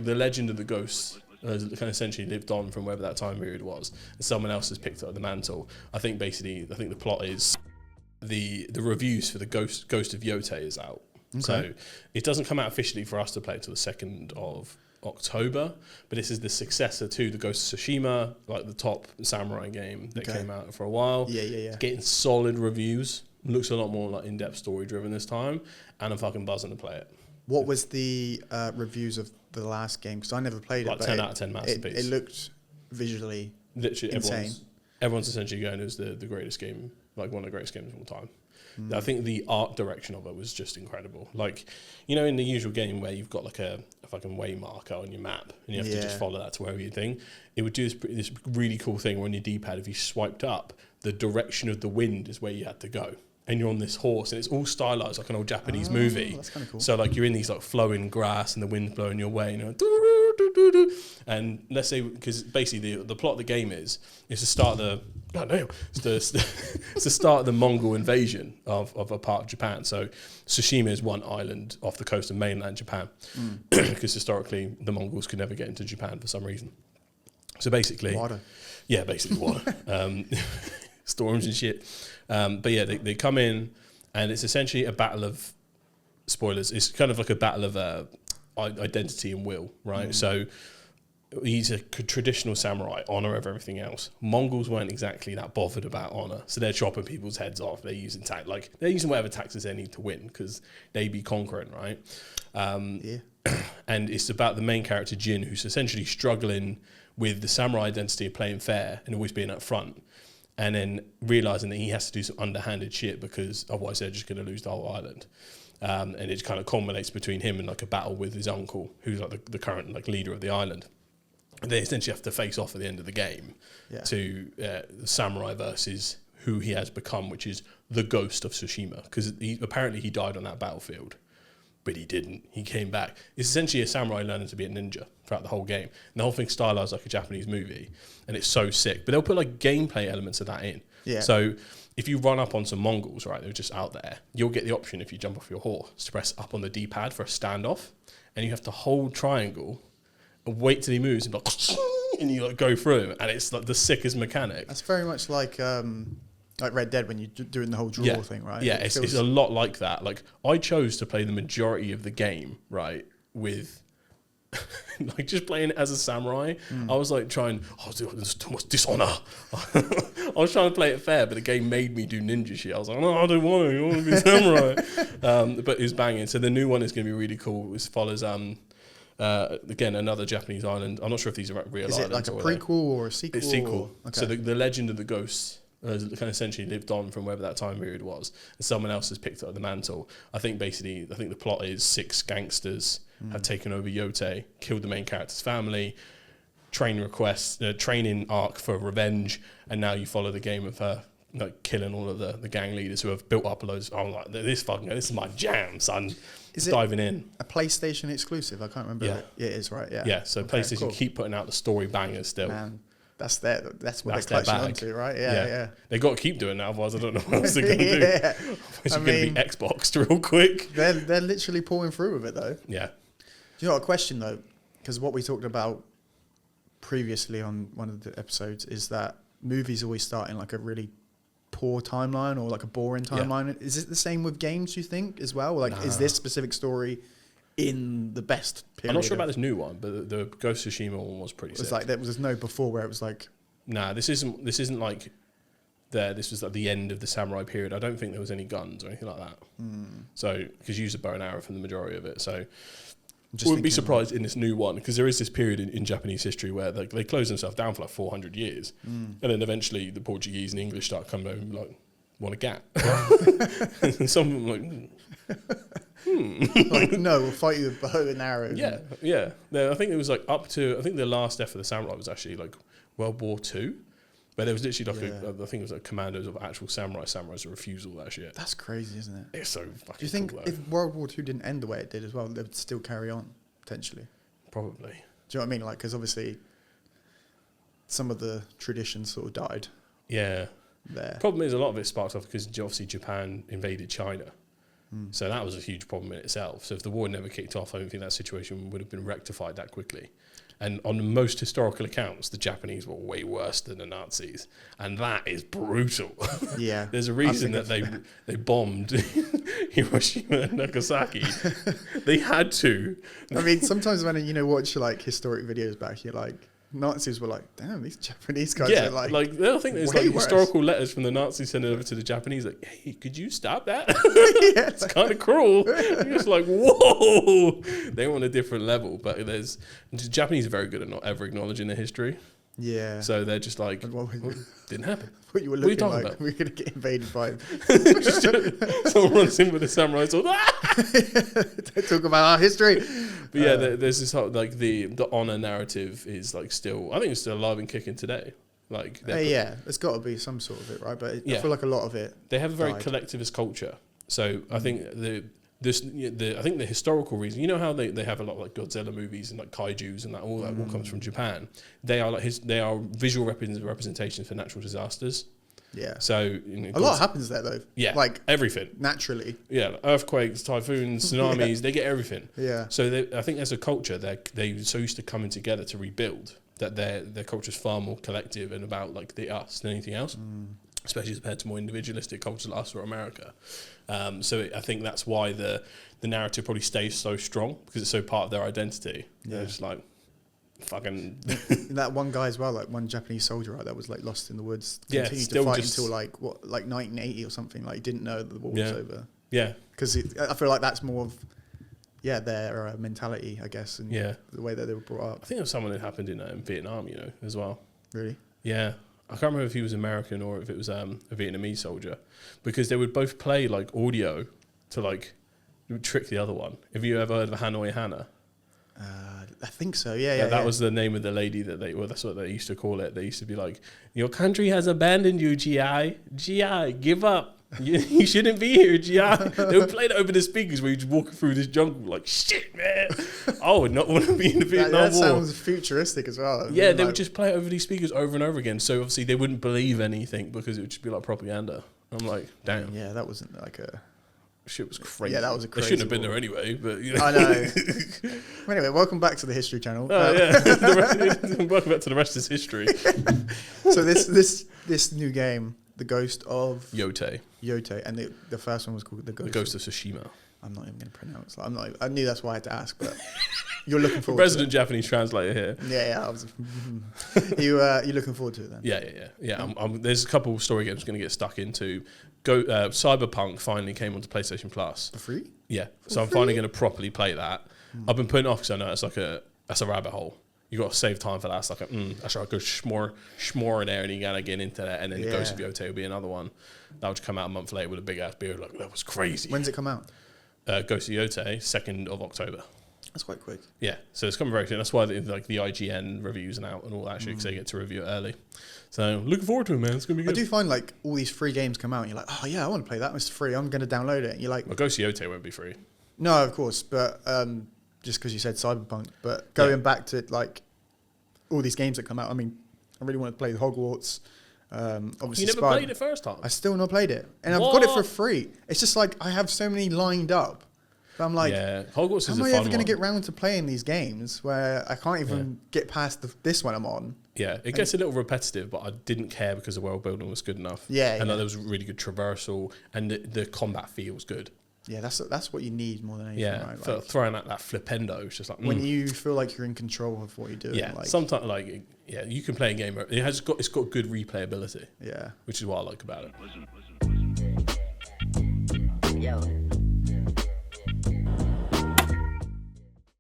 the legend of the ghost has kind of essentially lived on from wherever that time period was, and someone else has picked up the mantle. I think the plot is the reviews for the Ghost of Yotei is out. Okay. So it doesn't come out officially for us to play until the 2nd of October, but this is the successor to the Ghost of Tsushima, like the top samurai game that came out for a while. Yeah. It's getting solid reviews. Looks a lot more like in-depth story driven this time, and I'm fucking buzzing to play it. What was the reviews of the last game? Because I never played like it. 10 out of 10 masterpiece. It looked visually literally insane. Everyone's essentially going as the greatest game, like one of the greatest games of all time. I think the art direction of it was just incredible. Like, you know, in the usual game where you've got like a fucking way marker on your map and you have to just follow that to wherever you think, it would do this really cool thing where on your D-pad, if you swiped up, the direction of the wind is where you had to go. And you're on this horse, and it's all stylized like an old Japanese movie. That's kind of cool. So like you're in these like flowing grass, and the wind's blowing your way, and you're like, and let's say, because basically the plot of the game is to start the it's to start the Mongol invasion of a part of Japan. So Tsushima is one island off the coast of mainland Japan, because historically the Mongols could never get into Japan for some reason. So basically, water. Yeah, basically water. Storms and shit. But yeah, they come in, and it's essentially a battle of, spoilers, it's kind of like a battle of identity and will, right? So he's a traditional samurai, honor over everything else. Mongols weren't exactly that bothered about honor, so they're chopping people's heads off. They're using they're using whatever taxes they need to win, because they be conquering, right? And it's about the main character, Jin, who's essentially struggling with the samurai identity of playing fair and always being up front, and then realising that he has to do some underhanded shit because otherwise they're just going to lose the whole island. And it kind of culminates between him and like a battle with his uncle, who's like the current like leader of the island. And they essentially have to face off at the end of the game to the samurai versus who he has become, which is the Ghost of Tsushima, because apparently he died on that battlefield. But he didn't. He came back. It's essentially a samurai learning to be a ninja throughout the whole game. And the whole thing's stylized like a Japanese movie. And it's so sick. But they'll put like gameplay elements of that in. Yeah. So if you run up on some Mongols, right, they're just out there, you'll get the option, if you jump off your horse, to press up on the D-pad for a standoff. And you have to hold triangle and wait till he moves and like, and you like go through him. And it's like the sickest mechanic. That's very much like Red Dead when you're doing the whole draw thing, right? Yeah, it's a lot like that. Like, I chose to play the majority of the game, right, with like just playing it as a samurai. I was like trying, what's dishonor? I was trying to play it fair, but the game made me do ninja shit. I was like, no, I don't want to. I want to be samurai. But it was banging. So the new one is going to be really cool. It follows again, another Japanese island. I'm not sure if these are real islands. Is it like a prequel or a sequel? It's a sequel. Okay. So the legend of the ghosts has kind of essentially lived on from wherever that time period was, and someone else has picked up the mantle. I think the plot is 6 gangsters have taken over Yotei, killed the main character's family, training arc for revenge, and now you follow the game of her like killing all of the gang leaders who have built up loads. I'm like, this is my jam, son. Is diving in. A PlayStation exclusive? I can't remember. Yeah. It is, right? Yeah. Yeah. So okay, PlayStation keep putting out the story bangers still. Man. That's what they're clutching onto, right? Yeah. They got to keep doing that, otherwise I don't know what else they're going to do. It's going to be Xboxed real quick. They're literally pulling through with it, though. Yeah. Do you know what, a question, though? Because what we talked about previously on one of the episodes is that movies always start in like a really poor timeline or like a boring timeline. Yeah. Is it the same with games, you think, as well? Like, is this specific story in the best period? I'm not sure about this new one, but the Ghost of Tsushima one was pretty sick. It's like there was no before where it was like... Nah, this isn't like this was at the end of the samurai period. I don't think there was any guns or anything like that. So, because you use a bow and arrow for the majority of it. So, I wouldn't be surprised in this new one, because there is this period in Japanese history where they close themselves down for like 400 years. And then eventually the Portuguese and English start coming over and like, want a gat? And some of them like... like, no, we'll fight you with bow and arrow. Yeah. I think it was like I think the last death of the samurai was actually like World War II, where there was literally like I think it was like commandos of actual samurais who refused all that shit. That's crazy, isn't it? It's so fucking Do you think cool, if World War II didn't end the way it did as well, they would still carry on, potentially? Probably. Do you know what I mean? Like, because obviously some of the traditions sort of died. Yeah. There. Problem is, a lot of it sparked off because obviously Japan invaded China. So that was a huge problem in itself. So if the war never kicked off, I don't think that situation would have been rectified that quickly. And on most historical accounts, the Japanese were way worse than the Nazis, and that is brutal. Yeah, There's a reason that they bombed Hiroshima and Nagasaki. They had to. I mean, sometimes when you watch like historic videos back, you're like, Nazis were like, damn, these Japanese guys are like I think there's like worse. historical letters from the Nazis sending over to the Japanese, like, hey, could you stop that? Yeah. It's kind of cruel. You're just like, whoa. They're on a different level, but the Japanese are very good at not ever acknowledging their history. Yeah. So they're just like, didn't happen. What you were What are you looking talking like, about? we're going to get invaded by... Someone runs in with a samurai sword. Don't talk about our history. But yeah, there's this whole, like the honor narrative is like still, I think it's still alive and kicking today. Like, yeah, there's got to be some sort of it, right? But I feel like a lot of it. They have a very died. collectivist culture. So I think I think the historical reason, you know how they have a lot of like Godzilla movies and like kaijus and that all comes from Japan. They are they are visual representations for natural disasters. Yeah. So a lot happens there though. Yeah. Like everything. Naturally. Yeah. Like earthquakes, typhoons, tsunamis, they get everything. Yeah. So I think as a culture, they're so used to coming together to rebuild that their culture is far more collective and about like the us than anything else. Especially compared to more individualistic cultures like us or America. So I think that's why the narrative probably stays so strong, because it's so part of their identity. Yeah. They're just like, fucking... That one guy as well, like one Japanese soldier, right, that was like lost in the woods, continued to fight until like 1980 or something, like didn't know that the war was over. Yeah. Because I feel like that's more of, their mentality, I guess, and the way that they were brought up. I think there was someone that happened in Vietnam, as well. Really? Yeah. I can't remember if he was American or if it was a Vietnamese soldier, because they would both play like audio to like trick the other one. Have you ever heard of Hanoi Hannah? I think so. Yeah. That was the name of the lady that's what they used to call it. They used to be like, "Your country has abandoned you, GI. GI, give up. You shouldn't be here, GI." They would play that over the speakers where you just walking through this jungle like, shit, man. I would not want to be in the Vietnam War. That sounds futuristic as well. Yeah, they would just play it over these speakers over and over again. So obviously they wouldn't believe anything because it would just be like propaganda. I'm like, damn. Yeah, that wasn't like a... Shit was crazy. Yeah, that was a crazy... They shouldn't have been there anyway, but... I know. Anyway, welcome back to the History Channel. Oh, yeah. Welcome back to the rest is history. So this new game... The Ghost of... Yotei. And the first one was called The Ghost of Tsushima. I'm not even going to pronounce it. I knew that's why I had to ask, but you're looking forward Resident Japanese translator here. Yeah, I was... You're looking forward to it then? Yeah. There's a couple of story games I'm going to get stuck into. Cyberpunk finally came onto PlayStation Plus. For free? Yeah. So I'm finally going to properly play that. I've been putting it off because I know that's a rabbit hole. You got to save time for that. It's like I should go schmore in there, and you gotta get into that. And then Ghost of Yotei will be another one that would come out a month later with a big ass beard. Like, that was crazy. When's it come out? Ghost of Yotei, 2nd of October. That's quite quick. Yeah, so it's coming very soon. That's why the IGN reviews and out and all that shit, because they get to review it early. So looking forward to it, man. It's gonna be good. I do find like all these free games come out, and you're like, oh yeah, I want to play that. It's free. I'm going to download it. And you're like, well, Ghost of Yotei won't be free. No, of course, but just because you said Cyberpunk, but going back to like all these games that come out, I mean, I really want to play Hogwarts. Obviously, you never played it first time? I still not played it, and I've got it for free. It's just like I have so many lined up. But I'm like, Hogwarts is a fun one. Am I ever going to get round to playing these games where I can't even get past this one I'm on? Yeah, it gets a little repetitive, but I didn't care because the world building was good enough. Yeah, and there was really good traversal, and the combat feels good. Yeah, that's what you need more than anything, right? Like, throwing out that flipendo, it's just like... When you feel like you're in control of what you're doing. Yeah, like, sometimes, you can play a game... It's got good replayability. Yeah. Which is what I like about it. Yo.